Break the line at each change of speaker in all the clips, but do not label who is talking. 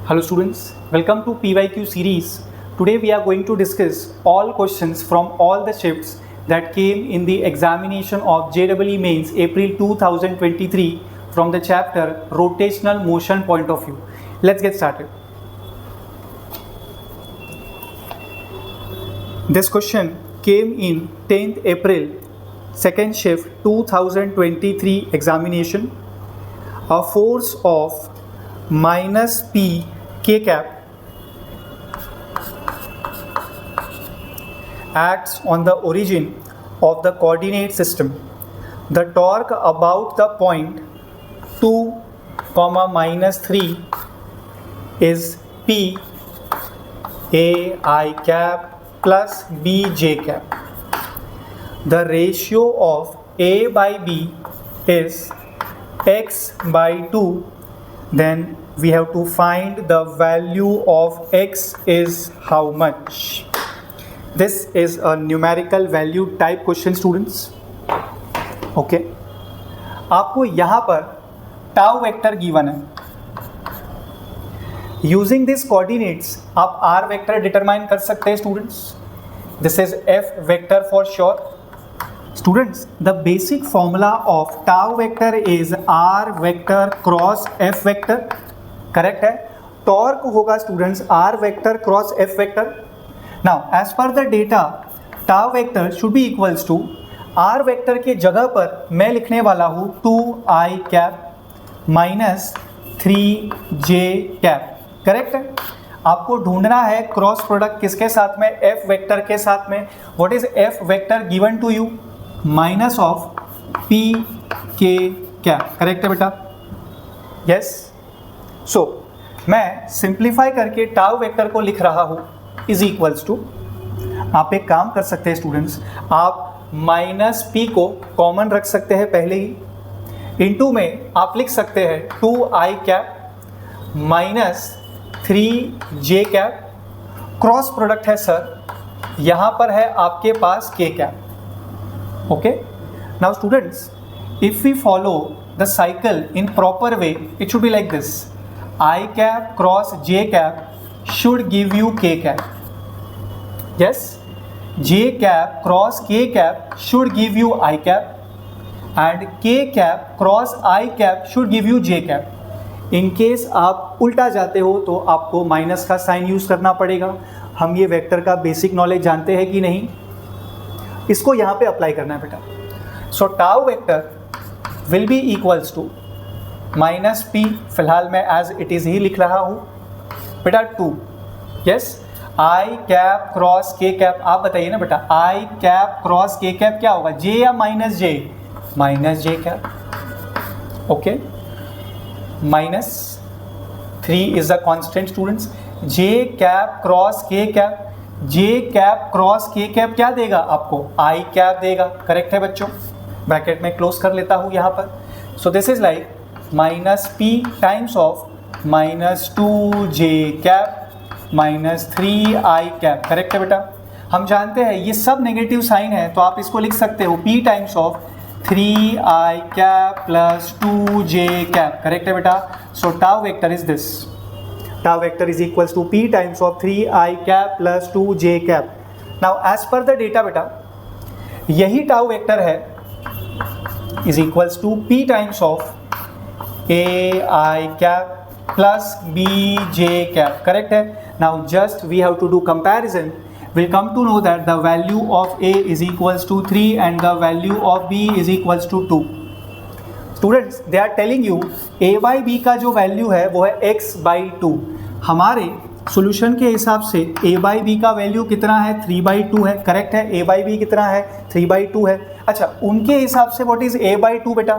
Hello students, welcome to PYQ series. Today we are going to discuss all questions from all the shifts that came in the examination of JEE Mains April 2023 from the chapter Rotational Motion Point of View. Let's get started. This question came in 10th April, second shift 2023 examination. A force of minus P K cap acts on the origin of the coordinate system. The torque about the point 2, minus 3 is P A I cap plus B J cap. The ratio of A by B is X by 2. Then we have to find the value of X is how much. This is a numerical value type question students. Okay. आपको यहाँ पर tau vector given है. Using this coordinates आप are vector determine कर सकते हैं students. This is F vector for sure. Students, the basic formula of tau vector is r vector cross f vector. Correct है. Torque होगा students r vector cross f vector. Now, as per the data, tau vector should be equals to r vector के जगह पर मैं लिखने वाला हूँ 2i cap minus 3j cap. Correct है. आपको ढूंढना है क्रॉस प्रोडक्ट किसके साथ में, f वेक्टर के साथ में. What is f vector given to you? Minus of p के क्या. करेक्ट है बेटा. यस. सो मैं सिंप्लीफाई करके टाउ वेक्टर को लिख रहा हूं इज इक्वल्स टू, आप एक काम कर सकते हैं स्टूडेंट्स, आप माइनस पी को कॉमन रख सकते हैं पहले ही. इनटू में आप लिख सकते हैं 2i cap minus 3j cap. Cross product है सर, यहां पर है आपके पास k cap. Okay, now students, if we follow the cycle in proper way, it should be like this: I cap cross j cap should give you k cap. Yes, j cap cross k cap should give you I cap, and k cap cross I cap should give you j cap. In case आप उल्टा जाते हो तो आपको minus का sign use करना पड़ेगा. हम ये वेक्टर का बेसिक नॉलेज जानते हैं कि नहीं, इसको यहाँ पे अप्लाई करना है बेटा. So tau vector will be equals to minus p, फिलहाल मैं एज इट इज ही लिख रहा हूँ बेटा 2. यस, आई कैप क्रॉस के कैप. आप बताइए ना बेटा, आई कैप क्रॉस के कैप क्या होगा, जे या minus J? Minus J cap. Okay, minus 3 is the constant students. J cap cross के कैप, जे कैप क्रॉस के कैप क्या देगा आपको? आई कैप देगा. करेक्ट है बच्चों. ब्रैकेट में क्लोज कर लेता हूँ यहाँ पर. सो this is like minus P times of minus 2j cap minus 3i cap. Correct है बेटा. हम जानते हैं ये सब नेगेटिव साइन है, तो आप इसको लिख सकते हो p times of 3i cap plus 2j cap. Correct है बेटा. So tau vector is this. Tau vector is equals to p times of 3i cap plus 2j cap. Now as per the data बेटा, यही tau vector है is equals to p times of ai cap plus bj cap. Correct है. Now just we have to do comparison. We'll come to know that the value of a is equals to 3 and the value of b is equals to 2. Students, they are telling you a by B का जो value है वो है x by 2. हमारे solution के हिसाब से a by B का वैल्यू कितना है? 3 बाई 2 है. करेक्ट है. a बाई बी कितना है? 3 बाई 2 है. अच्छा, उनके हिसाब से व्हाट इज a बाई 2 बेटा?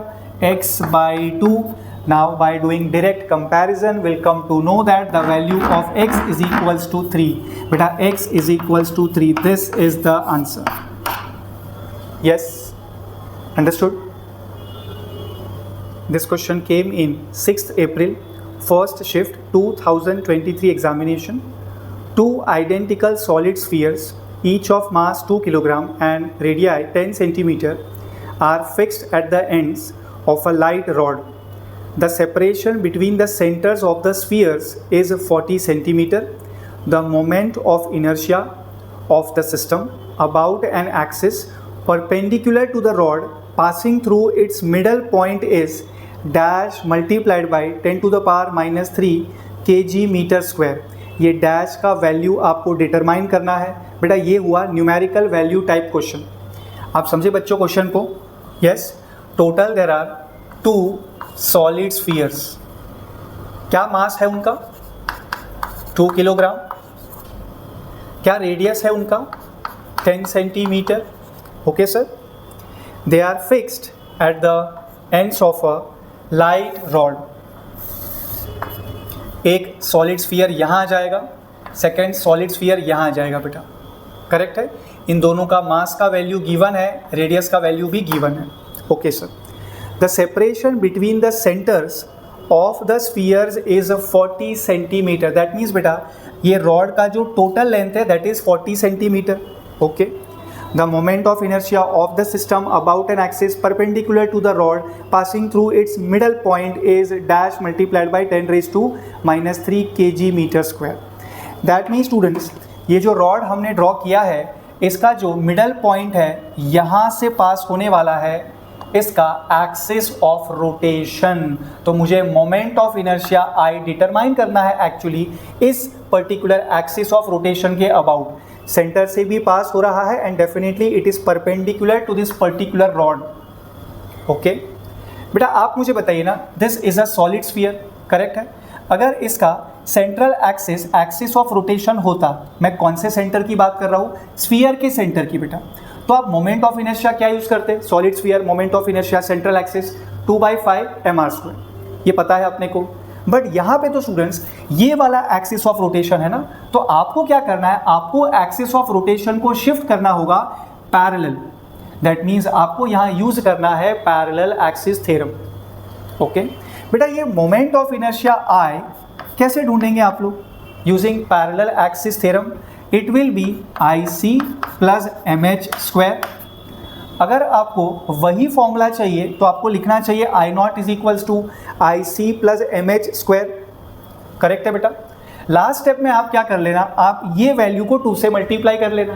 x by 2. Now by doing direct comparison will come to know that the value of x is equals to 3. बेटा x is equals to 3. This is the answer. Yes, understood. This question came in 6th April, first shift 2023 examination. Two identical solid spheres, each of mass 2 kg and radii 10 cm, are fixed at the ends of a light rod. The separation between the centers of the spheres is 40 centimeter. The moment of inertia of the system about an axis perpendicular to the rod passing through its middle point is dash multiplied by 10 to the power minus 3 kg metre square. ये dash का value आपको determine करना है बेटा। ये हुआ numerical value type question. आप समझे बच्चों क्वेश्चन को? Yes. Total there are 2 solid spheres. क्या मास है उनका? 2 किलोग्राम। क्या रेडियस है उनका? 10 centimetre. Okay sir. They are fixed at the ends of a light rod. एक सॉलिड स्फीयर यहाँ आ जाएगा, सेकेंड सॉलिड स्फीयर यहाँ आ जाएगा बेटा। करेक्ट है। इन दोनों का मास का वैल्यू गिवन है, रेडियस का वैल्यू भी गिवन है। Okay sir. The separation between the centres of the spheres is 40 centimetre. That means बेटा ये रॉड का जो टोटल लेंथ है that is 40 centimetre. Okay. The moment of inertia of the system about an axis perpendicular to the rod passing through its middle point is dash multiplied by 10 raised to minus 3 kg meter square. That means students, ये जो rod हमने draw किया है इसका जो middle point है यहाँ से पास होने वाला है इसका एक्सिस ऑफ रोटेशन। तो मुझे moment of inertia I determine करना है एक्चुअली इस पर्टिकुलर एक्सिस ऑफ रोटेशन के अबाउट। सेंटर से भी पास हो रहा है and definitely it is perpendicular to this particular rod. Okay बेटा आप मुझे बताइए ना, this is a solid sphere. Correct है। अगर इसका central axis axis of rotation होता, मैं कौन से सेंटर की बात कर रहा हूँ? स्फीयर के सेंटर की बेटा। तो आप मोमेंट ऑफ इनर्शिया क्या यूज करते? Solid sphere moment of inertia central axis 2/5 mr²। ये पता है अपने को। बट यहाँ पे तो स्टूडेंट्स ये वाला एक्सिस ऑफ रोटेशन है ना, तो आपको क्या करना है? आपको एक्सिस ऑफ रोटेशन को शिफ्ट करना होगा पैरेलल। दैट मीन्स आपको यहाँ यूज करना है पैरेलल एक्सिस थ्योरम। ओके बेटा ये मोमेंट ऑफ इनर्शिया आई कैसे ढूंढेंगे आप लोग? Using parallel axis theorem it will B IC plus mh²। अगर आपको वही फॉर्मूला चाहिए तो आपको लिखना चाहिए I0 is equals to IC plus mh²। Correct है बेटा। लास्ट स्टेप में आप क्या कर लेना, आप ये वैल्यू को 2 से मल्टीप्लाई कर लेना,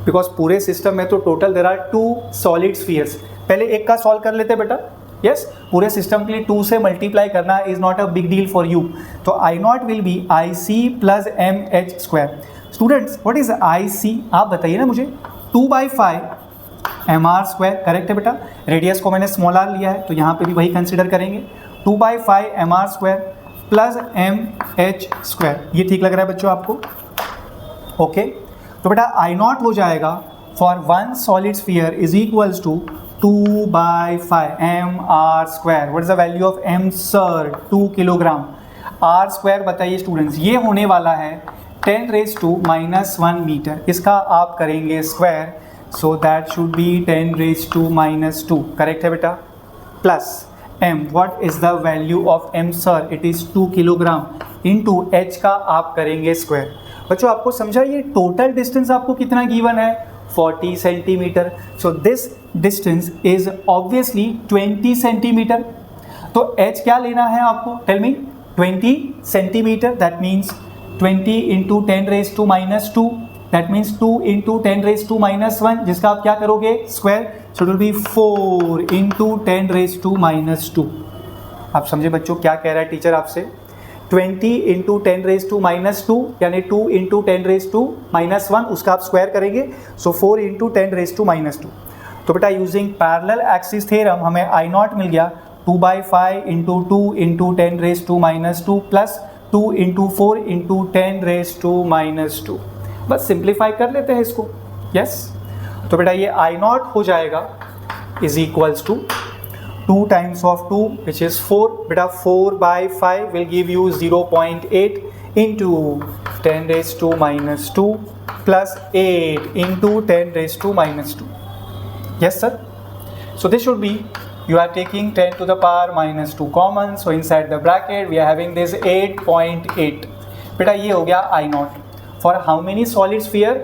बिकॉज पूरे सिस्टम में तो total there are 2 solid spheres. पहले एक का सॉल्व कर लेते बेटा। यस पूरे सिस्टम के लिए 2 से मल्टीप्लाई करना is not a big deal for you. तो I0 will be IC plus mh²। Students what is IC आप बताइए ना मुझे। 2/5 mr²। करेक्ट है बेटा। रेडियस को मैंने स्मॉल r लिया है तो यहाँ पे भी वही कंसिडर करेंगे। 2/5 mr² प्लस mh²। ये ठीक लग रहा है बच्चों आपको? ओके तो बेटा I0 हो जाएगा for 1 solid sphere is equals to 2/5 mr²। What is the value of m sir? 2 kilogram. r² बताइए स्टूडेंट्स, ये होने वाला है 10⁻⁻1 मीटर। इसका आप करेंगे square, so that should B 10⁻⁻2। Correct है बेटा। Plus m, what is the value of m sir? It is 2 kilogram into h का आप करेंगे स्क्वायर। बच्चों आपको समझा ये टोटल डिस्टेंस आपको कितना गिवन है? 40 centimetre. So this distance is obviously 20 centimetre. तो h क्या लेना है आपको? Tell me. 20 centimetre that means 20 into 10⁻⁻2। That means 2 into 10⁻⁻1 जिसका आप क्या करोगे? Square. So it will be 4 into 10⁻⁻2। आप समझे बच्चों क्या कह रहा है टीचर आपसे? 20 इंटू 10⁻⁻2 यानी 2 इंटू 10⁻⁻1 उसका आप स्क्वायर करेंगे, सो 4 इंटू 10⁻⁻2। तो बेटा यूजिंग पैरेलल एक्सिस थ्योरम हमें I0 मिल गया 2/5 into 2 into 10⁻⁻2 plus 2 into 4 into 10⁻⁻2। बस सिंप्लीफाई कर लेते हैं इसको। यस तो बेटा ये I0 हो जाएगा is equals to 2 times of 2 which is 4। बेटा 4/5 will give you 0.8 into 10⁻⁻2 plus 8 into 10⁻⁻2। Yes sir? So this should be, you are taking 10 to the power -2 common, so inside the bracket we are having this 8.8। बेटा ये हो गया I0 for how many solid sphere?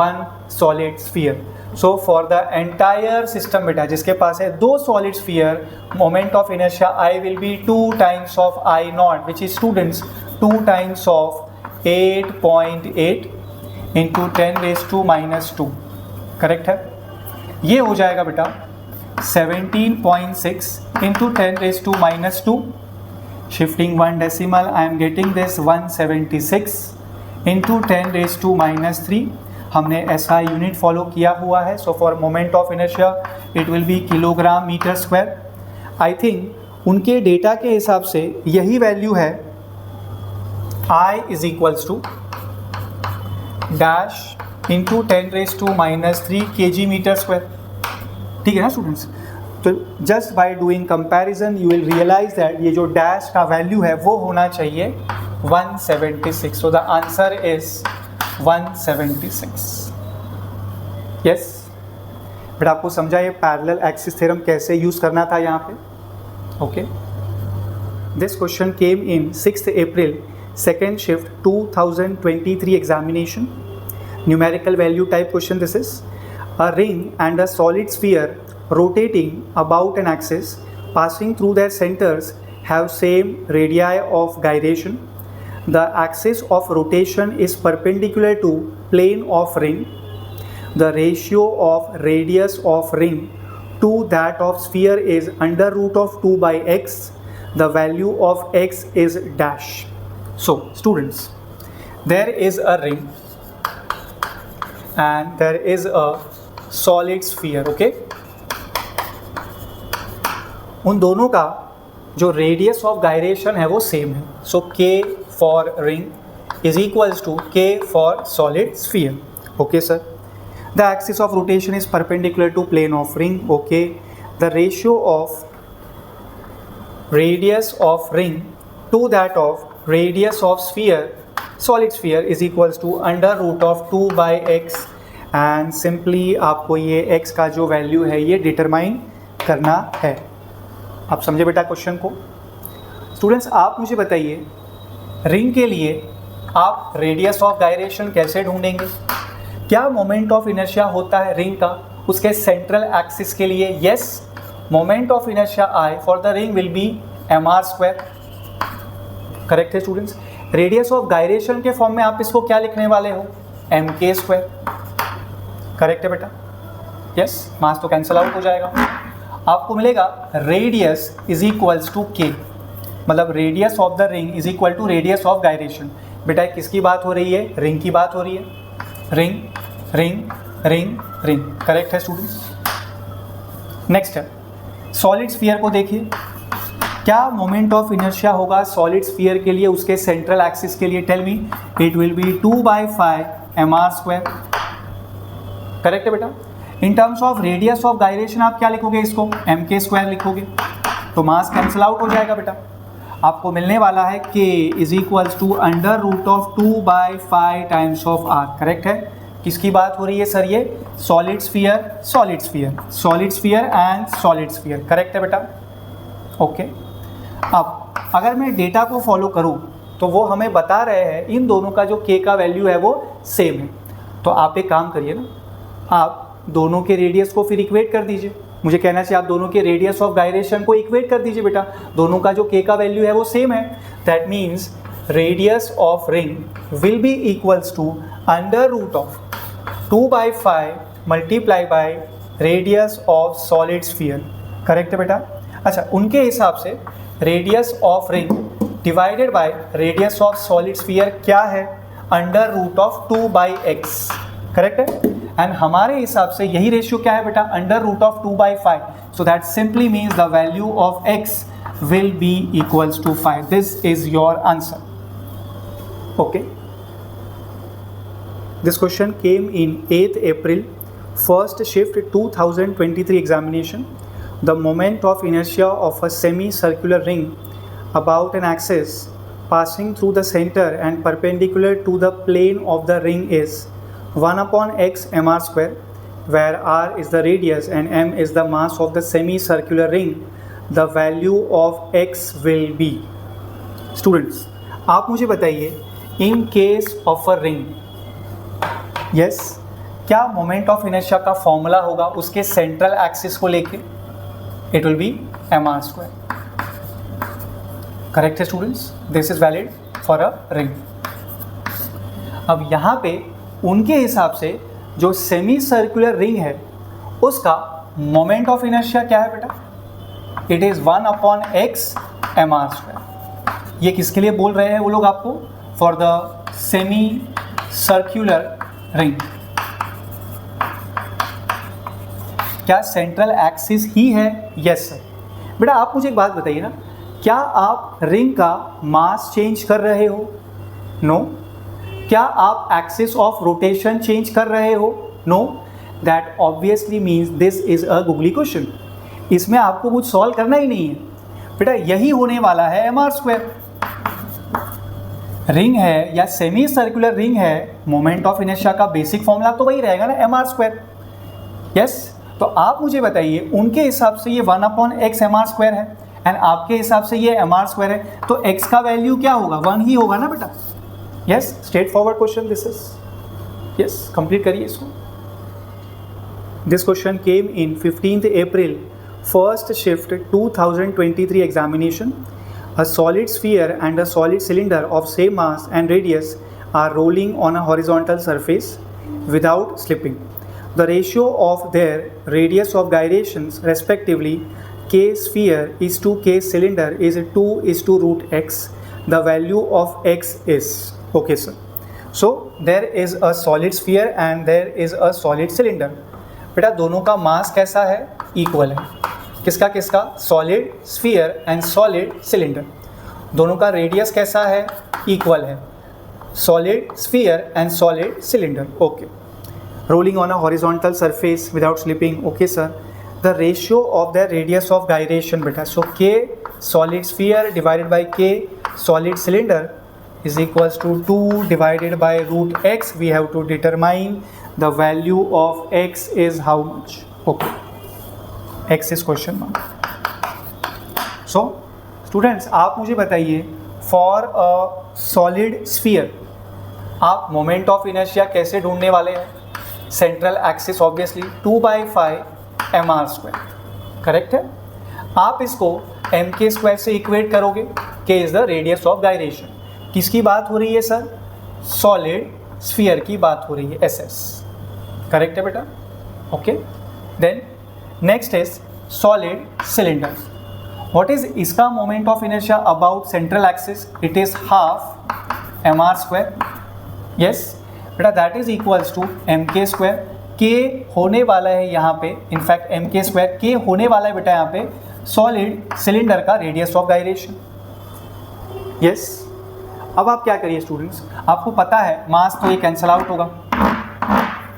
1 solid sphere। So for the entire system बेटा जिसके पास है दो solid sphere, moment of inertia I will be 2 times of I not which is students 2 times of 8.8 into 10⁻⁻²। Correct है? ये हो जाएगा बेटा 17.6 into 10⁻⁻²। Shifting 1 decimal I am getting this 176 into 10⁻⁻3। हमने SI यूनिट फॉलो किया हुआ है, so for moment of inertia it will B kilogram metre square. I think उनके डेटा के हिसाब से यही वैल्यू है I is equals to dash into 10⁻³ kg metre square. ठीक है ना स्टूडेंट्स? तो just by doing comparison you will realise that ये जो डैश का वैल्यू है वो होना चाहिए 176। सो the answer is 176। Yes but आपको समझा ये पैरेलल एक्सिस थ्योरम कैसे यूज करना था यहाँ पे? Okay, this question came in 6 April second shift 2023 examination. Numerical value type question this is. A ring and a solid sphere rotating about an axis passing through their centers have same radii of gyration. The axis of rotation is perpendicular to plane of ring. The ratio of radius of ring to that of sphere is under root of 2 by x. The value of x is dash. So students, there is a ring and there is a solid sphere. Okay, उन दोनों का जो radius of gyration है वो same है. So k for ring is equals to k for solid sphere. Okay sir. The axis of rotation is perpendicular to plane of ring. Okay. The ratio of radius of ring to that of radius of sphere, solid sphere, is equals to under root of 2 by x. And simply आपको ये x का जो value है ये determine करना है. आप समझे बेटा क्वेश्चन को? स्टूडेंट्स आप मुझे बताइए, रिंग के लिए आप रेडियस ऑफ गायरेशन कैसे ढूंढेंगे? क्या मोमेंट ऑफ इनर्शिया होता है रिंग का उसके सेंट्रल एक्सिस के लिए? Yes, moment of inertia I for the ring will be mr². Correct है स्टूडेंट्स? रेडियस ऑफ गायरेशन के फॉर्म में आप इसको क्या लिखने वाले हो? mk². करेक्ट है बेटा? यस, मास तो कैंसिल आउट हो जाएगा. आपको मिलेगा radius is equals to k, मतलब radius of the ring is equal to radius of gyration. बेटा किसकी बात हो रही है? रिंग की बात हो रही है. Ring ring ring ring. Correct है स्टूडेंट्स? नेक्स्ट है सॉलिड स्फीयर को देखिए. क्या मोमेंट ऑफ इनर्शिया होगा सॉलिड स्फीयर के लिए उसके सेंट्रल एक्सिस के लिए? Tell me. It will be 2/5 mr². Correct है बेटा? In terms of radius of gyration आप क्या लिखोगे? इसको mk² लिखोगे. तो मास कैंसिल आउट हो जाएगा बेटा. आपको मिलने वाला है k is equals to under root of 2/5 times of r. Correct है? किसकी बात हो रही है सर? ये solid sphere, solid sphere, solid sphere and solid sphere. Correct है बेटा? ओके. अब अगर मैं डेटा को फॉलो करूं तो वो हमें बता रहे हैं इन दोनों का जो k का वैल्यू है वो सेम है. तो आप एक काम करिए ना, आप दोनों के रेडियस को फिर इक्वेट कर दीजिए. मुझे कहना चाहिए आप दोनों के रेडियस ऑफ गायरेशन को इक्वेट कर दीजिए बेटा. दोनों का जो k का वैल्यू है वो सेम है. That means radius of ring will be equals to under root of 2/5 multiply by radius of solid sphere. Correct है बेटा? अच्छा, उनके हिसाब से radius of ring divided by radius of solid sphere क्या है? Under root of 2/x. Correct है? And हमारे हिसाब से यही रेशियो क्या है बेटा? Under root of 2/5. So that simply means the value of x will be equals to 5. This is your answer. Okay. This question came in 8th April, first shift 2023 examination. The moment of inertia of a semicircular ring about an axis passing through the center and perpendicular to the plane of the ring is 1/x mr², where r is the radius and m is the mass of the semicircular ring. The value of x will be. Students, आप मुझे बताइए, in case of a ring, yes, क्या moment of inertia का formula होगा उसके central axis को लेके? It will be mr². Correct है students, this is valid for a ring. अब यहाँ पे उनके हिसाब से जो सेमी सर्कुलर रिंग है उसका मोमेंट ऑफ इनर्शिया क्या है बेटा? It is 1/x mr². ये किसके लिए बोल रहे हैं वो लोग आपको? For the semi circular ring. क्या सेंट्रल एक्सिस ही है? Yes sir. बेटा आप मुझे एक बात बताइए ना, क्या आप रिंग का मास चेंज कर रहे हो? नो. क्या आप एक्सिस ऑफ रोटेशन चेंज कर रहे हो? No. That obviously means this is a googly question. इसमें आपको कुछ सॉल्व करना ही नहीं है बेटा, यही होने वाला है mr². रिंग है या सेमी सर्कुलर रिंग है, मोमेंट ऑफ इनर्शिया का बेसिक फॉर्मूला तो वही रहेगा ना, mr². यस. तो आप मुझे बताइए, उनके हिसाब से ये 1/x mr² है एंड आपके हिसाब से ये mr² है, तो x का वैल्यू क्या होगा? 1 ही होगा ना बेटा. Yes, straight forward question this is. Yes, complete करिए इसको. This question came in 15th April first shift 2023 examination. A solid sphere and a solid cylinder of same mass and radius are rolling on a horizontal surface without slipping. The ratio of their radius of gyrations respectively k sphere is to k cylinder is 2:√x. The value of x is. Okay sir. So there is a solid sphere and there is a solid cylinder. बेटा दोनों का मास कैसा है? Equal है. किसका किसका? Solid sphere and solid cylinder. दोनों का रेडियस कैसा है? इक्वल है. Solid sphere and solid cylinder. Okay. Rolling on a horizontal surface without slipping. Okay sir. The ratio of the radius of gyration बेटा, so k solid sphere divided by k solid cylinder is equals to 2 divided by √x. We have to determine the value of x is how much. Okay, x is question mark. So students आप मुझे बताइए, for a solid sphere आप moment of inertia कैसे ढूंढने वाले हैं? Central axis obviously 2/5 mr². Correct है. आप इसको mk² से इक्वेट करोगे. k is the radius of gyration. किसकी बात हो रही है सर? सॉलिड स्फीयर की बात हो रही है, SS. करेक्ट है बेटा. Okay. Then next is solid cylinder. What is इसका moment of inertia about central axis? It is half mr². Yes बेटा, that is equals to mk². k होने वाला है यहाँ पे, इनफैक्ट mk². k होने वाला है बेटा यहाँ पे सॉलिड सिलेंडर का रेडियस ऑफ गायरेशन. यस. अब आप क्या करिए स्टूडेंट्स, आपको पता है मास तो ये कैंसल आउट होगा.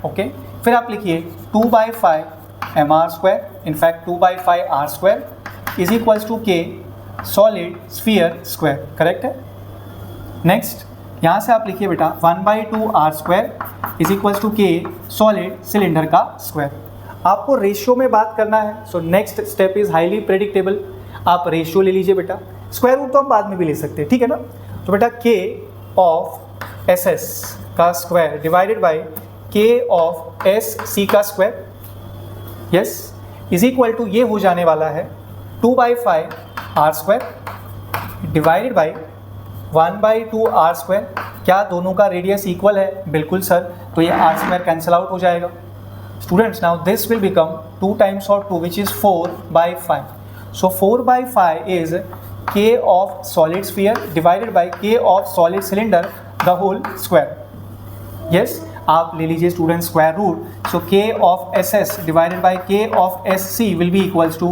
ओके. फिर आप लिखिए 2/5 mr², in fact 2/5 r² is equals to k solid sphere square. Correct है. नेक्स्ट यहाँ से आप लिखिए बेटा 1/2 r² is equals to k solid cylinder का स्क्वायर. आपको रेशियो में बात करना है, so next step is highly predictable. आप रेशियो ले लीजिए बेटा. स्क्वायर रूट तो हम बाद में भी ले सकते हैं, ठीक है ना. तो बेटा k ऑफ SS का square divided by k of SC का square. Yes, is equal to ये हो जाने वाला है 2/5 r² डिवाइडेड बाय 1/2 r². क्या दोनों का रेडियस इक्वल है? बिल्कुल सर. तो ये r² कैंसल आउट हो जाएगा. Students now this will become 2 times of 2 which is 4/5. So 4/5 is k of solid sphere divided by k of solid cylinder the whole square. Yes, आप ले लीजिए student square root. So k of SS divided by k of SC will be equals to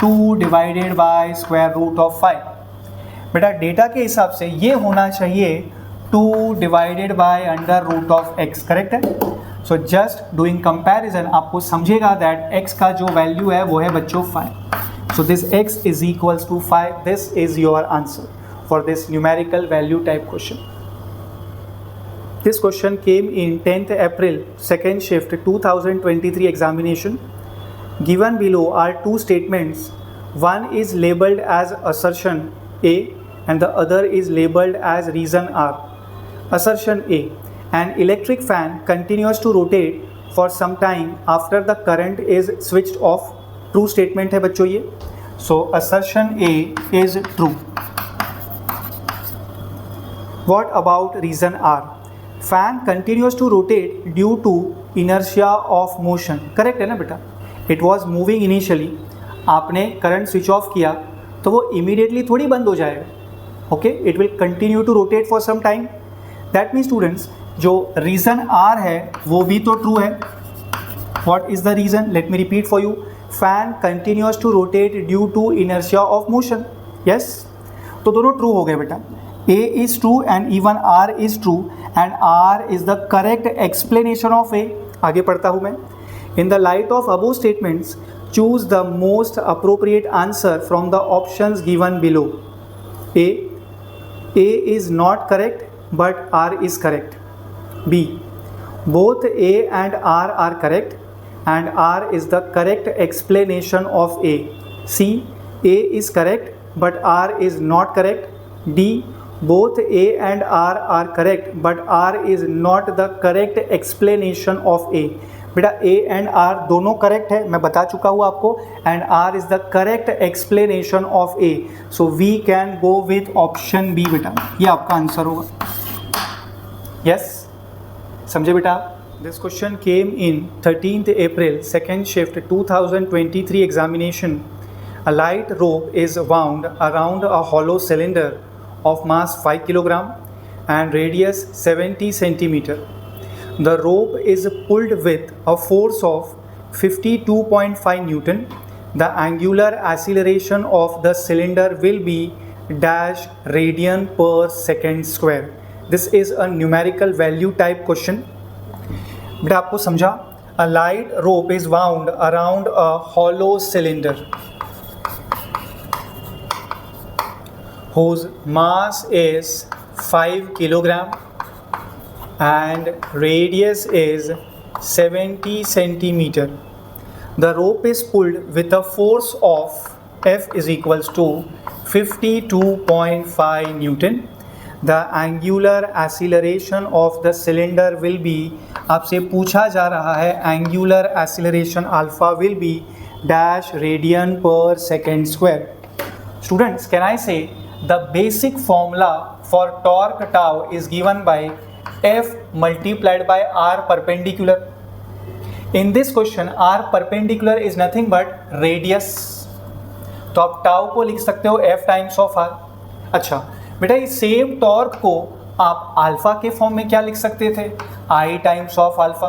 2 divided by square root of 5. बेटा data के हिसाब से ये होना चाहिए 2 divided by under root of x. Correct है. सो जस्ट डूइंग कंपैरिजन आपको समझेगा दैट x का जो वैल्यू है वो है बच्चों 5. So this x is equals to 5. This is your answer for this numerical value type question. This question came in 10th April, second shift 2023 examination. Given below are two statements. One is labeled as assertion A and the other is labeled as reason R. Assertion A. An electric fan continues to rotate for some time after the current is switched off. True statement है बच्चों ये। So assertion A is true. What about reason R? Fan continues to rotate due to inertia of motion. Correct है ना बेटा? It was moving initially, आपने current switch off किया तो वो इमीडिएटली थोड़ी बंद हो जाएगा। Okay, it will continue to rotate for some time. That means students जो रीज़न आर है वो भी तो ट्रू है। What is the reason? Let me repeat for you. Fan continues to rotate due to inertia of motion. Yes, तो दोनों true हो गए बेटा। A is true and even R is true and R is the correct explanation of A. आगे पढ़ता हूँ मैं। In the light of above statements choose the most appropriate answer from the options given below. A is not correct but R is correct. B, both A and R are correct and R is the correct explanation of A. C, A is correct but R is not correct. D, both A and R are correct but R is not the correct explanation of A. बेटा A and R दोनों correct है, मैं बता चुका हूँ आपको, and R is the correct explanation of A. So we can go with option B बेटा, ये आपका आंसर होगा। यस, समझे बेटा? This question came in 13th April second shift 2023 examination. A light rope is wound around a hollow cylinder of mass 5 kg and radius 70 cm. The rope is pulled with a force of 52.5 Newton. The angular acceleration of the cylinder will be dash radian per second square. This is a numerical value type question. बेटा आपको समझा? A light rope is wound around a hollow cylinder whose mass is 5 kilogram and radius is 70 centimeter. The rope is pulled with a force of F is equals to 52.5 Newton. The angular acceleration of the cylinder will be, आपसे पूछा जा रहा है angular acceleration alpha will be dash radian per second square. Students, can I say the basic formula for torque tau is given by F multiplied by R perpendicular. In this question R perpendicular is nothing but radius. तो आप tau को लिख सकते हो F times of R. अच्छा बेटा, इस same torque को आप अल्फा के फॉर्म में क्या लिख सकते थे? I times of alpha.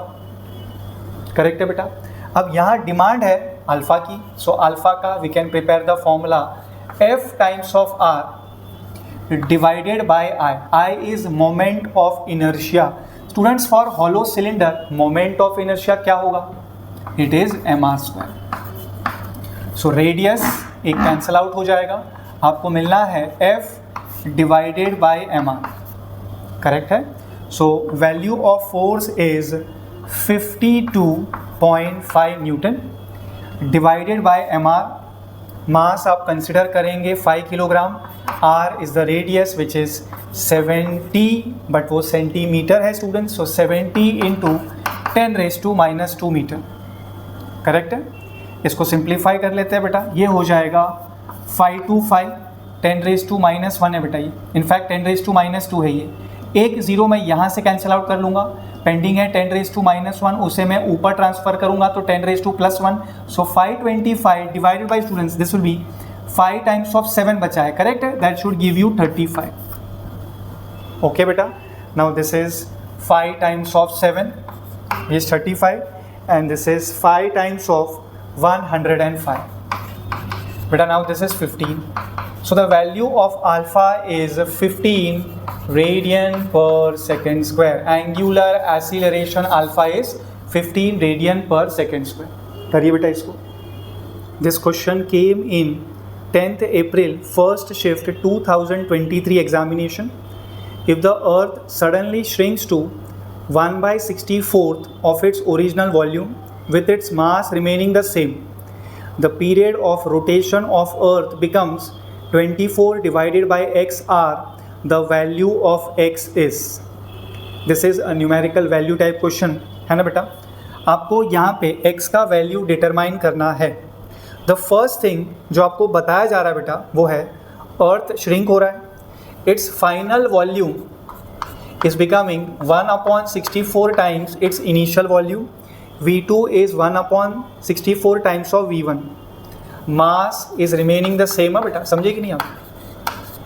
Correct है बेटा? अब यहाँ डिमांड है अल्फा की, सो अल्फा का we can prepare the formula F times of R divided by I. I is moment of inertia. Students, for hollow cylinder moment of inertia क्या होगा? It is mr square. So radius एक cancel out हो जाएगा, आपको मिलना है F divided by mr. Correct है? So value of force is 52.5 Newton divided by mr. मास आप कंसिडर करेंगे 5 kilogram. R is the radius which is 70, but वो सेंटीमीटर है स्टूडेंट्स, सो 70 इंटू 10⁻⁻² मीटर. करेक्ट है? इसको सिंप्लीफाई कर लेते हैं बेटा, ये हो जाएगा 5 to 5 10⁻⁻1 है बेटा ये, इनफैक्ट 10⁻² है ये. एक जीरो मैं यहाँ से कैंसिल आउट कर लूँगा, पेंडिंग है 10⁻⁻1, उसे मैं ऊपर ट्रांसफर करूँगा तो 10⁻+1. So 525 divided by students this will be 5 times of 7 बचा है. करेक्ट है? That should give you 35. Okay बेटा, now this is 5 times of 7 is 35 and this is 5 times of 105. बेटा now this is 15. So the value of alpha is 15 radian per second square. Angular acceleration alpha is 15 radian per second square. करिए बेटा इसको. This question came in 10th April first shift 2023 examination. If the earth suddenly shrinks to 1/64th of its original volume with its mass remaining the same, the period of rotation of earth becomes 24 divided by xr. The value of x is. This is a numerical value type question है ना बेटा. आपको यहाँ पे x का value determine करना है। The first thing जो आपको बताया जा रहा है बेटा वो है अर्थ श्रिंक हो रहा है, it's final volume is becoming 1/64 times its initial volume. V2 is 1/64 times of V1. Mass is remaining the same है बेटा, समझे कि नहीं आप?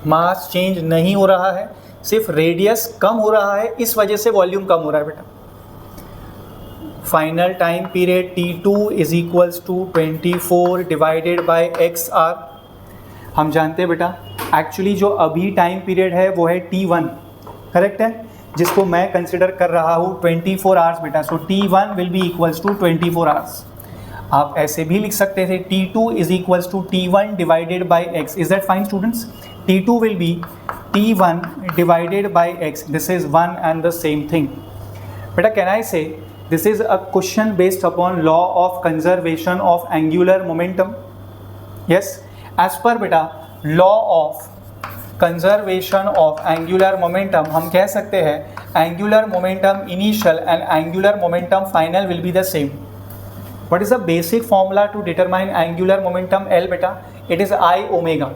मास चेंज नहीं हो रहा है, सिर्फ रेडियस कम हो रहा है, इस वजह से वॉल्यूम कम हो रहा है बेटा। Final time period T2 is equals to 24 divided by XR। हम जानते हैं बेटा एक्चुअली जो अभी टाइम पीरियड है वो है T1, करेक्ट है, जिसको मैं कंसिडर कर रहा हूँ 24 आवर्स बेटा। So T1 will be equals to 24 hours. आप ऐसे भी लिख सकते थे T2 is equals to T1 divided by X। Is that fine students? T2 will be T1 divided by X। This is one and the same thing बेटा। Can I say this is a question based upon law of conservation of angular momentum? Yes, as per बेटा law of conservation of angular momentum हम कह सकते हैं angular momentum initial and angular momentum final will be the same. What is the basic formula to determine angular momentum L बेटा? It is I omega.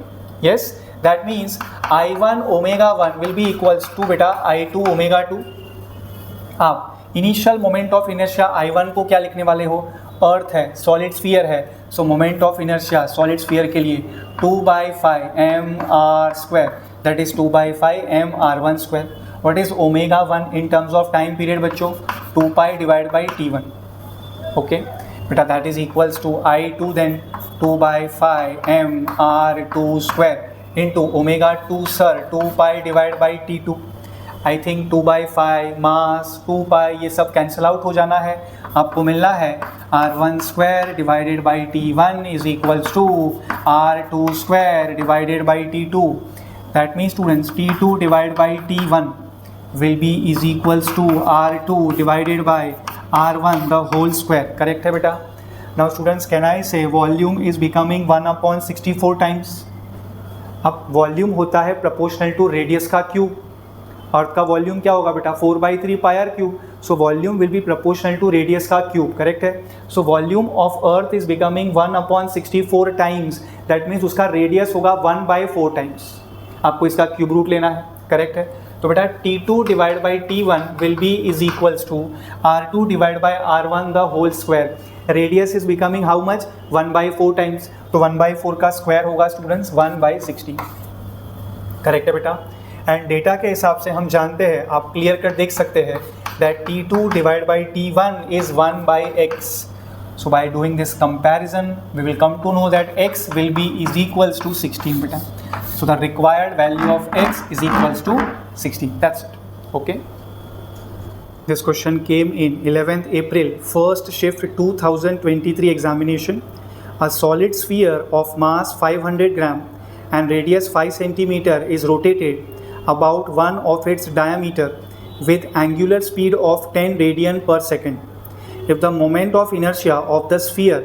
Yes, that means I1 omega 1 will be equals to बेटा I2 omega 2। आप initial moment of inertia I1 को क्या लिखने वाले हो? अर्थ है, solid sphere है, so moment of inertia solid sphere के लिए 2/5 mr², that is 2/5 mr1 square. What is omega 1 in terms of time period बच्चों? 2π डिवाइड बाई T1। ओके बेटा, that is equals to I2 then 2/5 mr2 square into omega 2 sir 2π divide by T2। I think 2/5 mass 2π ये सब cancel out हो जाना है, आपको मिलना है R1 square divided by T1 is equals to R2 square divided by T2। That means students T2 divide by T1 will be is equals to R2 divided by R1 the whole square. Correct है बेटा? Now students can I say volume is becoming 1/64 times. अब वॉल्यूम होता है proportional to radius का cube. Earth का volume क्या होगा बेटा? 4/3 pi r cube. So volume will B proportional to radius का क्यूब, करेक्ट है? So volume of earth is becoming 1/64 times, that means उसका रेडियस होगा 1/4 टाइम्स। आपको इसका क्यूब रूट लेना है, करेक्ट है? तो बेटा T2 divide by T1 will be is equals to R2 divide by R1 the whole square. Radius is becoming how much? 1/4 times. तो 1/4 का स्क्वायर होगा स्टूडेंट्स 1/60। करेक्ट है बेटा? एंड डेटा के हिसाब से हम जानते हैं, आप क्लियर कर देख सकते हैं that T2 divide by T1 is 1/x। So by doing this comparison, we will come to know that x will be is equals to 16 beta. So the required value of x is equals to 16. That's it. Okay. This question came in 11th April, first shift 2023 examination. A solid sphere of mass 500 gram and radius 5 centimeter is rotated about one of its diameter with angular speed of 10 radian per second. If the moment of inertia of the sphere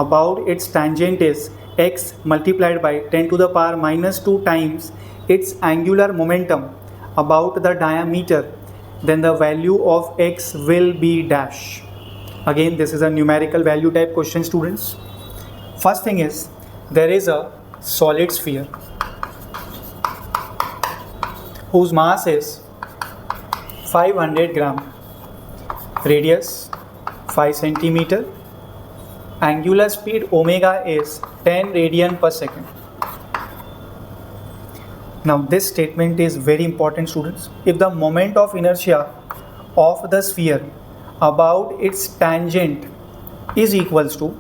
about its tangent is x multiplied by 10 to the power minus 2 times its angular momentum about the diameter, then the value of x will be dash. Again, this is a numerical value type question, students. First thing is, there is a solid sphere whose mass is 500 gram, radius 5 centimeter, angular speed omega is 10 radian per second. Now this statement is very important, students. If the moment of inertia of the sphere about its tangent is equals to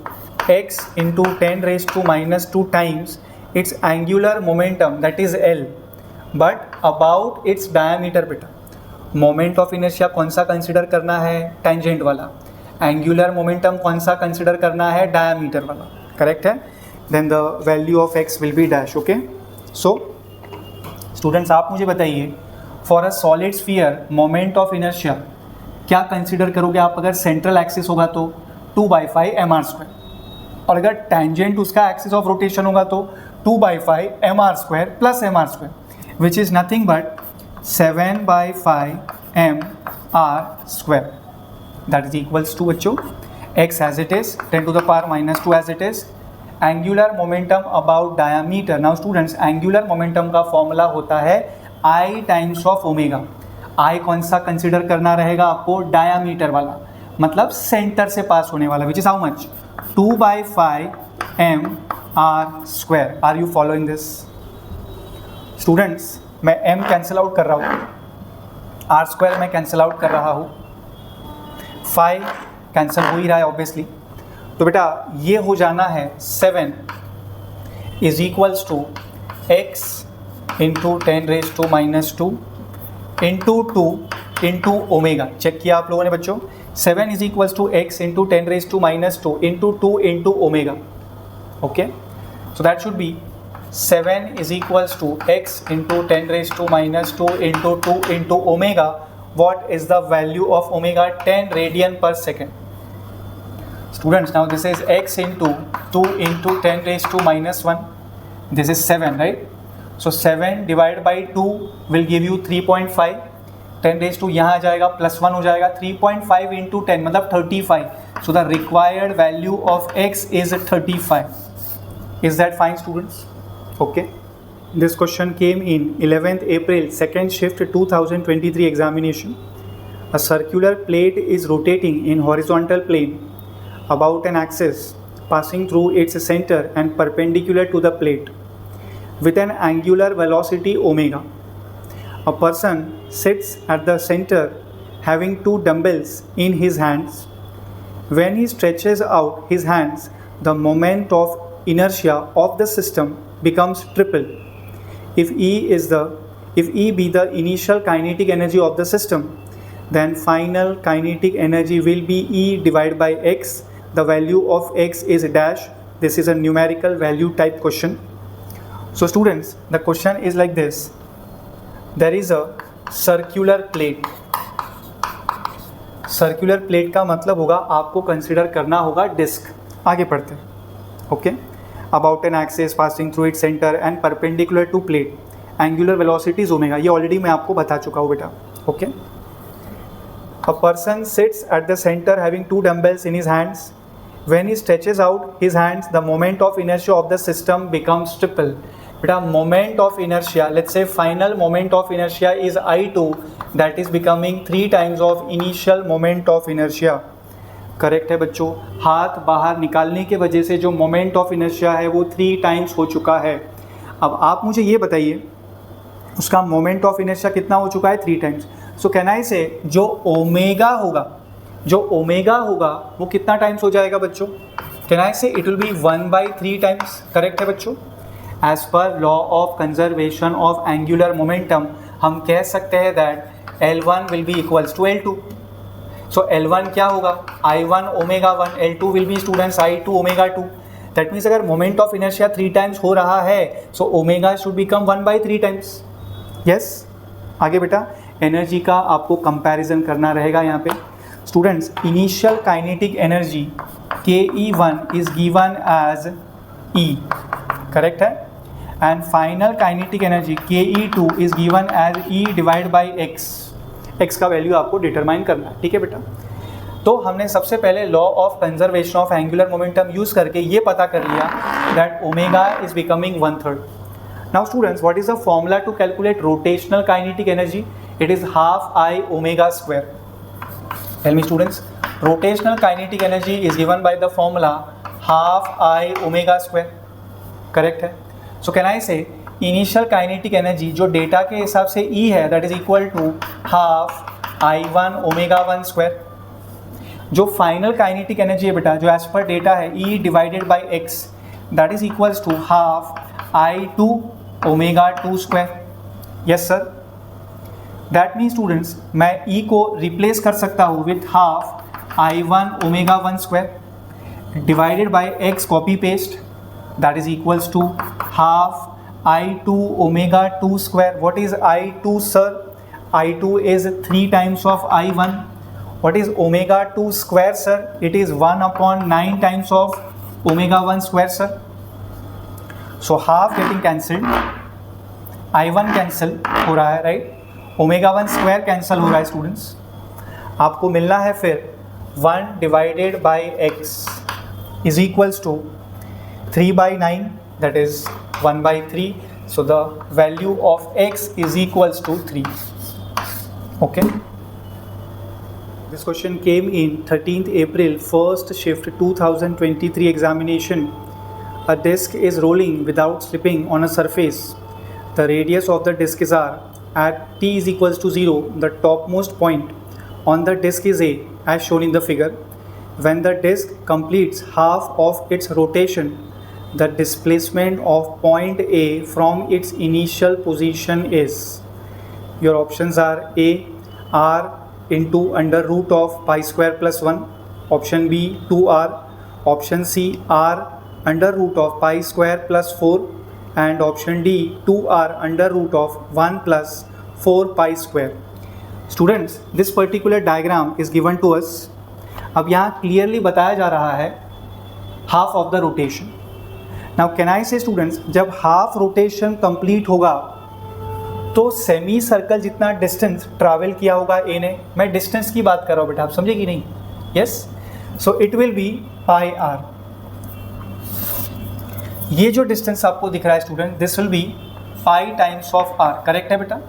x into 10 raised to minus 2 times its angular momentum, that is L, but about its diameter beta. Moment of inertia कौन सा consider करना है? Tangent वाला। Angular momentum कौन सा consider करना है? Diameter वाला, करेक्ट है? Then the value of x will be dash. Okay, so students आप मुझे बताइए, for a solid sphere moment of inertia क्या कंसिडर करोगे आप? अगर सेंट्रल एक्सिस होगा तो 2/5 mr², और अगर टेंजेंट उसका एक्सिस ऑफ रोटेशन होगा तो 2/5 mr² plus mr², which is nothing but 7/5 mr²। That is equals to बच्चों x as it is 10 to the power -2 as it is angular momentum about diameter. Now students, angular momentum का formula होता है I times of omega. I कौन सा consider करना रहेगा आपको? Diameter वाला, मतलब सेंटर से पास होने वाला, which is how much? 2/5 mr². Are you following this students? मैं m कैंसिल आउट कर रहा हूँ, r² मैं कैंसिल आउट कर रहा हूँ, 5 कैंसिल हो ही रहा है ऑब्वियसली. तो बेटा ये हो जाना है 7 is equals to x into 10⁻² into 2 into omega. Check किया आप लोगों ने बच्चों? 7 is equals to x into 10⁻² into 2 into omega. Okay, so that should be 7 is equals to x into 10⁻² into 2 into omega. What is the value of omega? 10 radian per second. Students, now this is x into 2 into 10⁻⁻1. This is 7, right? So 7 divided by 2 will give you 3.5. 10 यहाँ आ जाएगा, +1 हो जाएगा, 3.5 into 10 मतलब 35. So the required value of x is 35. Is that fine, students? Okay, this question came in 11th April, second shift 2023 examination. A circular plate is rotating in horizontal plane about an axis, passing through its center and perpendicular to the plate with an angular velocity omega. A person sits at the center having 2 dumbbells in his hands. When he stretches out his hands, the moment of inertia of the system becomes triple. If E be the initial kinetic energy of the system, then final kinetic energy will be E divided by x. The value of x is dash. This is a numerical value type question. So students, the question is like this. There is a circular plate. Circular plate का मतलब होगा आपको consider करना होगा disc. आगे पढ़ते हैं. Okay, about an axis passing through its center and perpendicular to plate. Angular velocity is omega. ये ऑलरेडी मैं आपको बता चुका हूँ बेटा. Okay, a person sits at the center having 2 dumbbells in his hands. When he stretches out his hands, the moment of inertia of the system becomes triple. बेटा moment of inertia, let's say final moment of inertia is I2, that is becoming 3 times of initial moment of inertia. Correct है बच्चों. हाथ बाहर निकालने के वजह से जो मोमेंट ऑफ इनर्शिया है वो 3 टाइम्स हो चुका है. अब आप मुझे ये बताइए उसका मोमेंट ऑफ इनर्शिया कितना हो चुका है? 3 टाइम्स. सो कैन आई से जो ओमेगा होगा वो कितना टाइम्स हो जाएगा बच्चों? Can I say it will be 1/3 times. Correct है बच्चों. एज पर law of conservation of angular momentum हम कह सकते हैं that L1 will be equals to L2. So L1 क्या होगा? I1 omega 1, L2 will be students I2 omega 2. That means अगर मोमेंट ऑफ इनर्शिया 3 टाइम्स हो रहा है so omega should become 1/3 times. Yes, आगे बेटा एनर्जी का आपको कंपैरिजन करना रहेगा यहाँ पे. Students, initial kinetic energy KE1 is given as E. Correct है. And final kinetic energy KE2 is given as E divide by x. x का वैल्यू आपको डिटरमाइन करना है. ठीक है बेटा. तो हमने सबसे पहले law of conservation of angular momentum use करके ये पता कर लिया that omega is becoming 1/3. Now students, what is the formula to calculate rotational kinetic energy? It is half I omega square. Tell me students, rotational kinetic energy is given by the formula half I omega square. Correct है. So can I say initial kinetic energy जो data के हिसाब से E है that is equal to half I1 omega 1 square. जो final kinetic energy है बेटा जो एज पर डेटा है E divided by x that is equals to half I2 omega 2 square. Yes sir. That mean students मैं E को replace कर सकता हूँ with half I1 omega 1 square divided by x copy paste that is equals to half I2 omega 2 square. What is I2 sir? I2 is 3 times of I1. What is omega 2 square sir? It is 1/9 times of omega 1 square sir. So half getting cancelled. I1 cancel हो रहा है right. Omega 1 square cancel हो रहा है students. आपको मिलना है फिर 1 divided by x is equals to 3/9, that is 1/3. So the value of x is equals to 3. Okay. This question came in 13th April, first shift 2023 examination. A disk is rolling without slipping on a surface. The radius of the disk is r. At t is equals to 0, the topmost point on the disk is A, as shown in the figure. When the disk completes half of its rotation, the displacement of point A from its initial position is. Your options are A, r into under root of pi square plus 1, option B 2r, option C r under root of pi square plus 4, and option D 2r under root of 1 plus 4 pi square. Students, this particular diagram is given to us. अब यहाँ clearly बताया जा रहा है half of the rotation. Now can I से students, जब half rotation complete होगा तो सेमी सर्कल जितना डिस्टेंस ट्रैवल किया होगा ए ने, मैं डिस्टेंस की बात कर रहा हूँ बेटा, आप समझे कि नहीं? Yes. So it will be pi R. ये जो डिस्टेंस आपको दिख रहा है student, this will be pi times of R. Correct है बेटा?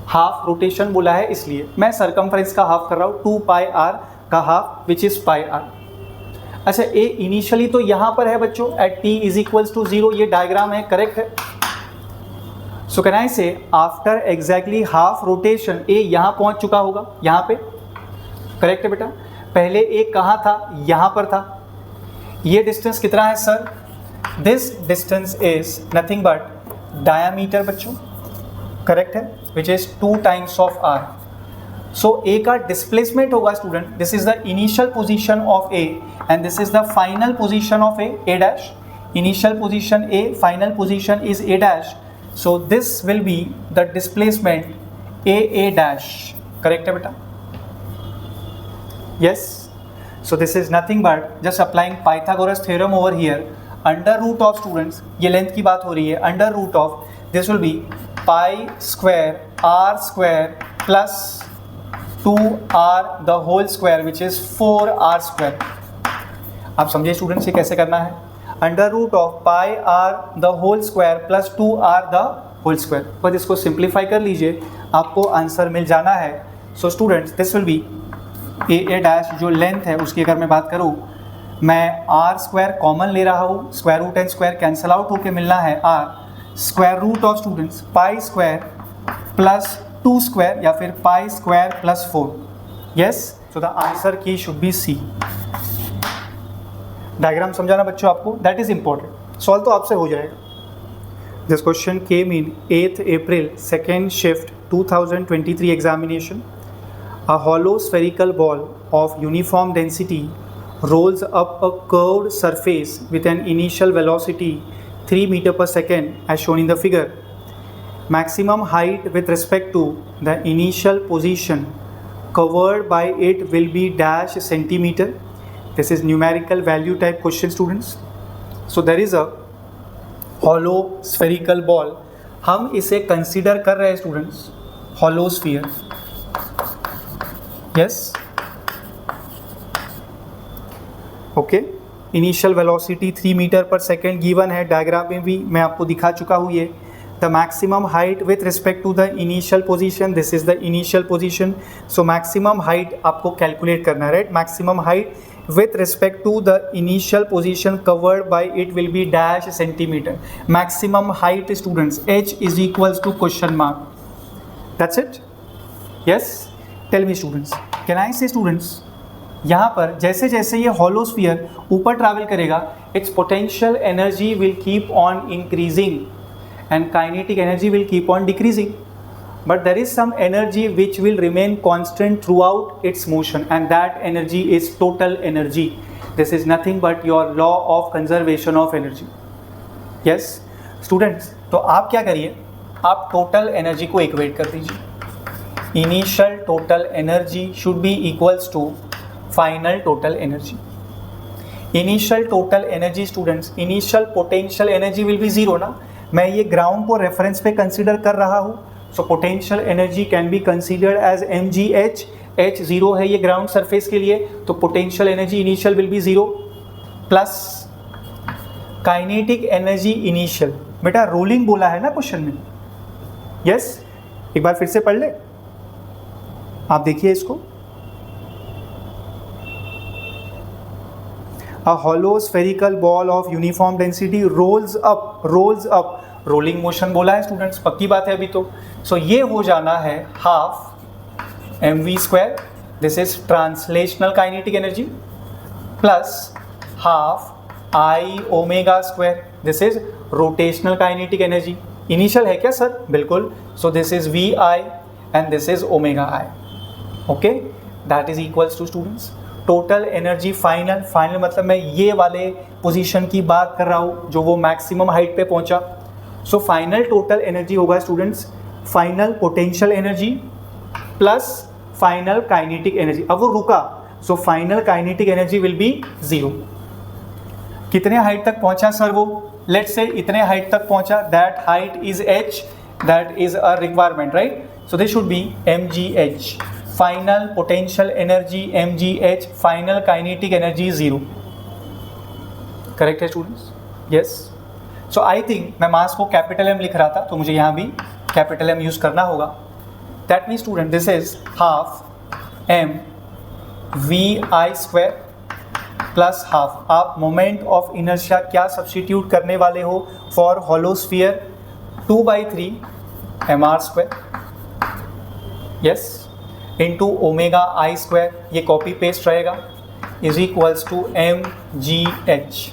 हाफ रोटेशन बोला है इसलिए मैं सरकमफ्रेंस का हाफ कर रहा हूँ, 2 पाई आर का half which is pi R. अच्छा, ए इनिशियली तो यहाँ पर है बच्चों, at T is equals to 0. ये डायग्राम है, करेक्ट है? सो कैन आई से आफ्टर एग्जैक्टली हाफ रोटेशन ए यहाँ पहुँच चुका होगा, यहाँ पे. करेक्ट है बेटा? पहले ए कहाँ था? यहाँ पर था. ये डिस्टेंस कितना है sir? This distance is nothing but diameter बच्चों. करेक्ट है? Which is 2 times of R. So A का डिस्प्लेसमेंट होगा student, this is the initial position of A and this is the final position of A dash. Initial position A, final position is A dash. So this will be the displacement A dash. Correct है बेटा? Yes. So this is nothing but just applying Pythagoras theorem over here. Under root of students, ये length की बात हो रही है, under root of this will be pi square R square plus 2r the whole square which is 4r square. आप समझिए students ये कैसे करना है? Under root of pi R the whole square plus 2r the whole square. बस इसको simplify कर लीजिए, आपको आंसर मिल जाना है. So students, this will B A dash. जो लेंथ है उसकी अगर मैं बात करूँ, मैं आर स्क्वायर कॉमन ले रहा हूँ, square root and square cancel out होकर मिलना है R. Square root of students pi square plus 2 square या फिर pi square plus 4. Yes. So the answer की शुड बी सी. डायग्राम समझाना बच्चों आपको, दैट इज इंपॉर्टेंट. सॉल्व तो आपसे हो जाएगा. This question came in 8th April, second shift 2023 examination. A hollow spherical ball of uniform density rolls up a curved surface with an initial velocity 3 meter per second as shown in the figure. Maximum height with respect to the initial position covered by it will be dash centimeter. This is numerical value type question students. So there is a hollow spherical ball. हम इसे consider कर रहे हैं students hollow sphere. Yes. Okay. Initial velocity 3 meter per second given है, diagram में भी मैं आपको दिखा चुका हूँ ये. The maximum height with respect to the initial position, this is the initial position. So maximum height आपको calculate करना है, right? Maximum height with respect to the initial position covered by it will be dash centimeter. Maximum height students, h is equals to question mark. That's it. Yes. Tell me students. Can I say students? यहाँ पर जैसे जैसे ये hollow sphere ऊपर travel करेगा, its potential energy will keep on increasing. And kinetic energy will keep on decreasing, but there is some energy which will remain constant throughout its motion, and that energy is total energy. This is nothing but your law of conservation of energy. Yes students, तो आप क्या करिए, आप total energy को equate कर दीजिए. Initial total energy should be equals to final total energy. Initial total energy students, initial potential energy will be 0 ना. मैं ये ग्राउंड को रेफरेंस पे कंसीडर कर रहा हूँ. So potential energy can be considered as mgh. H 0 है ये ग्राउंड सरफेस के लिए, तो potential energy initial will be 0 plus kinetic energy initial. बेटा रोलिंग बोला है ना क्वेश्चन में, यस एक बार फिर से पढ़ ले, आप देखिए इसको। A hollow spherical ball of uniform density rolls up, rolling motion बोला है स्टूडेंट्स, पक्की बात है अभी तो। सो ये हो जाना है half mv square, this is translational kinetic energy, plus half I omega square, this is rotational kinetic energy. Initial है क्या सर? बिल्कुल। So this is V I and this is omega I, okay, that is equals to students total energy final. Final मतलब मैं ये वाले position की बात कर रहा हूँ जो वो मैक्सिमम हाइट पे पहुंचा। सो फाइनल टोटल एनर्जी होगा students final potential energy plus final kinetic energy. अब वो रुका, so final kinetic energy will be 0। कितने हाइट तक पहुंचा सर वो? लेट्स से इतने हाइट तक पहुंचा, that height is h, that is a requirement, right? So this should be mgh, final potential energy mgh, final kinetic energy 0। Correct है students? Yes. So I think मैं mass को capital M लिख रहा था, तो मुझे यहाँ भी कैपिटल M यूज़ करना होगा। That mean student this is half m V I square plus half. आप मोमेंट ऑफ इनर्शिया क्या सब्सटीट्यूट करने वाले हो for hollow sphere? 2/3 mr square, yes, into omega I square, ये कॉपी पेस्ट रहेगा, is equals to mgh।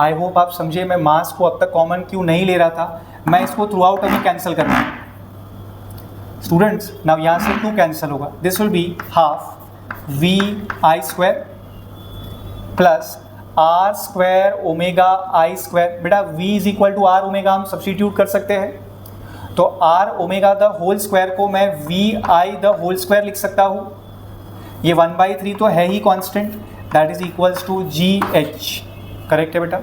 I hope आप समझे मैं मास को अब तक कॉमन क्यों नहीं ले रहा था, मैं इसको थ्रू आउट अभी कैंसिल करना है स्टूडेंट्स। नाउ यहाँ से 2 कैंसिल होगा, this will be half V I square plus R square omega I square. बेटा v is equal to R omega हम सब्सटीट्यूट कर सकते हैं, तो R omega the whole square को मैं V I the whole square लिख सकता हूँ। ये 1/3 तो है ही constant, that is equals to G H. Correct है बेटा?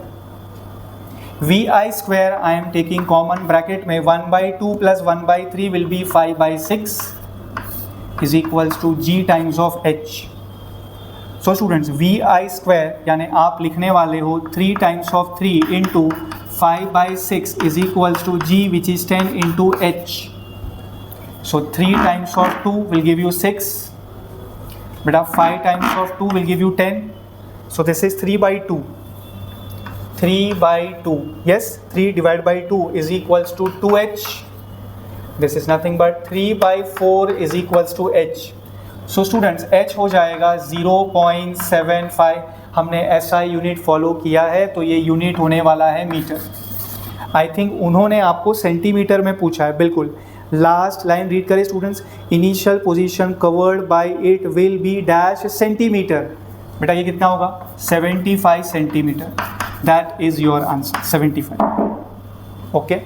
V I square I am taking common, bracket में 1/2 plus 1/3 will be 5/6 is equals to G times of H. So students V I square यानी आप लिखने वाले हो 3 times of 3 into 5/6 is equals to g which is 10 into h. So 3 times of 2 will give you 6. Beta 5 times of 2 will give you 10. So this is 3/2. 3/2. Yes, 3 divided by 2 is equals to 2h. This is nothing but 3/4 is equals to h. So students h हो जाएगा 0.75। हमने SI unit follow किया है तो ये unit होने वाला है मीटर। आई थिंक उन्होंने आपको सेंटीमीटर में पूछा है, बिल्कुल। लास्ट लाइन रीड करें students, initial position covered by it will be dash centimetre. बेटा ये कितना होगा? 75 centimetre, that is your answer 75। Okay,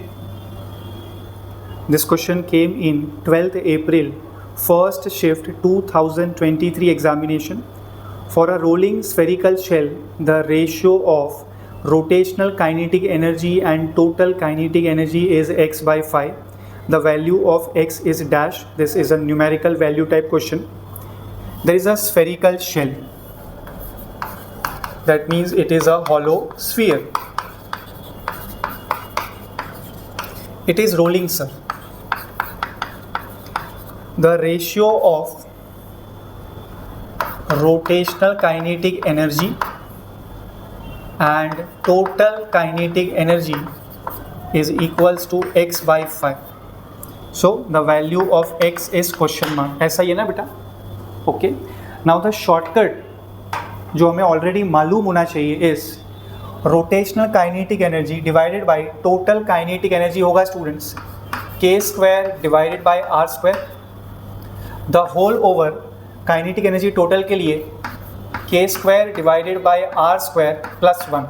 this question came in 12th April first shift 2023 examination. For a rolling spherical shell, the ratio of rotational kinetic energy and total kinetic energy is x/5. The value of x is dash. This is a numerical value type question. There is a spherical shell. That means it is a hollow sphere. It is rolling, sir. The ratio of rotational kinetic energy and total kinetic energy is equals to x/5. So the value of x is question mark. ऐसा ही है ना बेटा? Okay. Now the shortcut जो हमें already मालूम होना चाहिए is rotational kinetic energy divided by total kinetic energy होगा students k square divided by r square, the whole over kinetic energy total के लिए k square divided bye r square plus 1।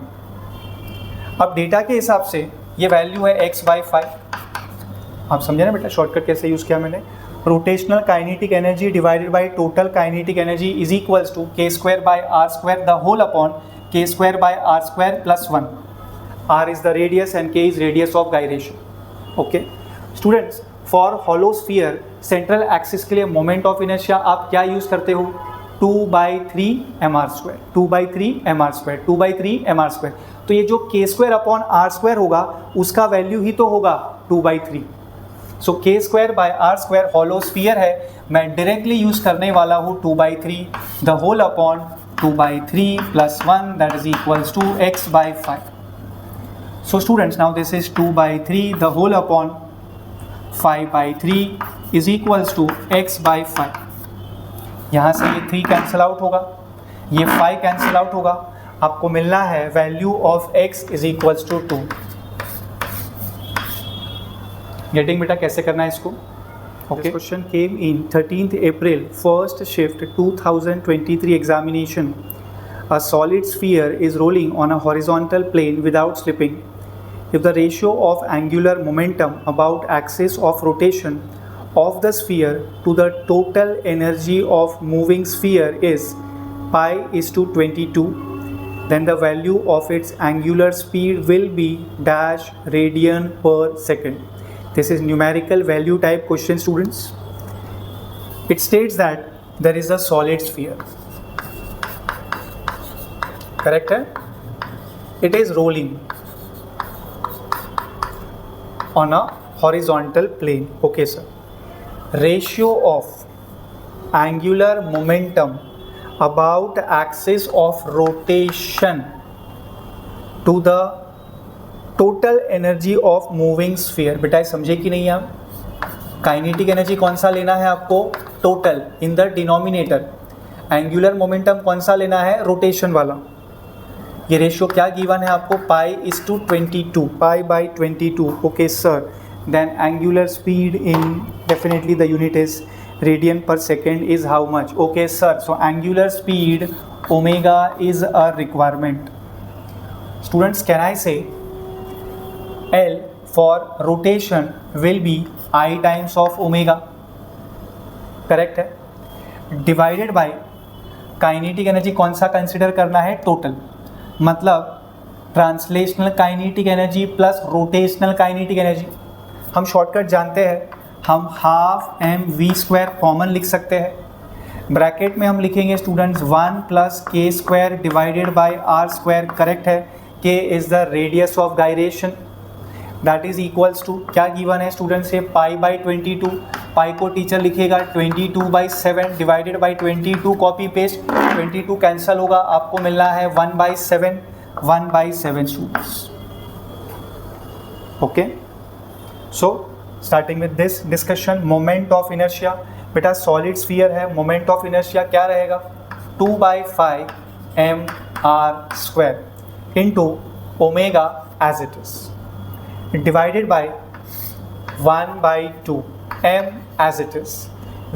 अब data के हिसाब से ये वैल्यू है x/5। आप समझे ना बेटा शॉर्टकट कैसे यूज़ किया मैंने? Rotational kinetic energy divided by total kinetic energy is equals to k square by r square the whole upon k square by r square plus 1। r is the radius and k is radius of gyration. Okay students, for hollow sphere central axis के लिए moment of inertia आप क्या use करते हो, 2/3 mr², 2/3 mr², 2/3 mr²। तो ये जो k²/r² होगा उसका वैल्यू ही तो होगा 2/3। सो k²/r² हॉलो स्फीयर है, मैं डायरेक्टली यूज करने वाला हूँ 2/3 the whole upon 2/3 + 1 that is equals to x/5। So students now this is 2/3 the whole upon 5/3 is equals to x/5। यहाँ से ये 3 कैंसिल आउट होगा, ये 5 कैंसिल आउट होगा, आपको मिलना है value of x is equals to 2। Getting बेटा कैसे करना है इसको? Okay, question came in 13th April first shift 2023 examination. A solid sphere is rolling on a horizontal plane without slipping. If the ratio of angular momentum about axis of rotation of the sphere to the total energy of moving sphere is pi/22, then the value of its angular speed will be dash radian per second. This is numerical value type question, students. It states that there is a solid sphere. Correct है? It is rolling on a horizontal plane. Okay, sir. Ratio of angular momentum about axis of rotation to the total energy of moving sphere. बेटा समझे कि नहीं आप? Kinetic energy कौन सा लेना है आपको? Total in the denominator. Angular momentum कौन सा लेना है? रोटेशन वाला। ये रेशियो क्या गिवन है आपको? pi/22, pi/22। Okay sir, then angular speed in definitely the unit is radian per second is how much? Okay sir, so angular speed omega is a requirement. Students, can I say L for rotation will be I times of omega, correct है, divided by kinetic energy कौन सा consider करना है? Total, मतलब translational kinetic energy plus rotational kinetic energy. हम shortcut जानते हैं, हम हाफ mv² कॉमन लिख सकते हैं। ब्रैकेट में हम लिखेंगे students 1 + k² divided by r², correct है। k is the radius of gyration, that is equals to क्या गिवन है स्टूडेंट्स से? pi/22। पाई को टीचर लिखेगा 22/7 divided by 22, copy paste, 22 cancel होगा, आपको मिलना है 1/7, 1/7 students. Okay, so starting with this discussion, moment of inertia. बेटा सॉलिड स्फीयर है, मोमेंट ऑफ इनर्शिया क्या रहेगा? 2/5 mr² into omega as it is divided by 1/2 m as it is।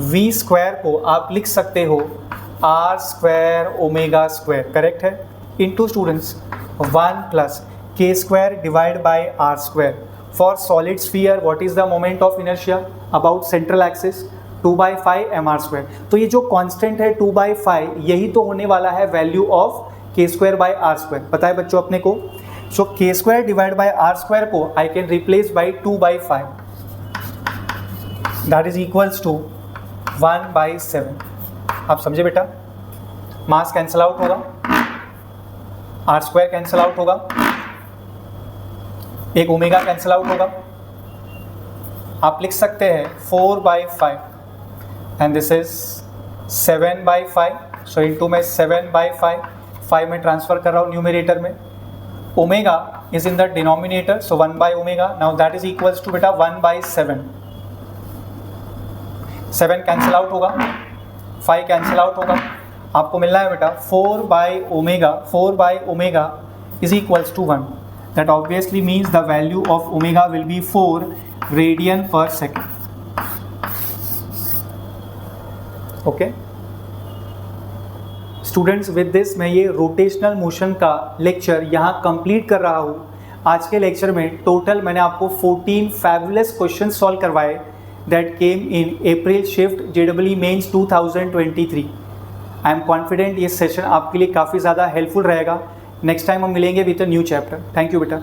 v² को आप लिख सकते हो r² ओमेगा², करेक्ट है, into students 1 + k² divide by r²। For solid sphere what is the moment of inertia about central axis? 2/5 mr²। तो ये जो constant है 2/5, यही तो होने वाला है वैल्यू ऑफ k²/r²। पता है बच्चों अपने को? सो k² डिवाइड बाय r² को I can replace by 2/5, that is equals to 1/7। आप समझे बेटा? मास कैंसिल आउट होगा, r² कैंसिल आउट होगा, एक ओमेगा कैंसिल आउट होगा, आप लिख सकते हैं 4/5 and this is 7/5। So into में 7/5, 5 में ट्रांसफर कर रहा हूँ न्यूमरेटर में। Omega is in the denominator, so 1/omega, now that is equals to बेटा 1/7। 7 कैंसिल आउट होगा, 5 कैंसिल आउट होगा, आपको मिलना है बेटा 4/omega, 4/omega is equals to 1। That obviously means the value of omega will be 4 radian per second। Okay? Students, with this मैं ये rotational motion का लेक्चर यहाँ कंप्लीट कर रहा हूँ। आज के लेक्चर में टोटल मैंने आपको 14 फैबुलस क्वेश्चन सॉल्व करवाए that came in April shift JEE Mains 2023। I am confident ये सेशन आपके लिए काफ़ी ज़्यादा हेल्पफुल रहेगा। नेक्स्ट टाइम हम मिलेंगे with a new chapter. Thank you बेटा।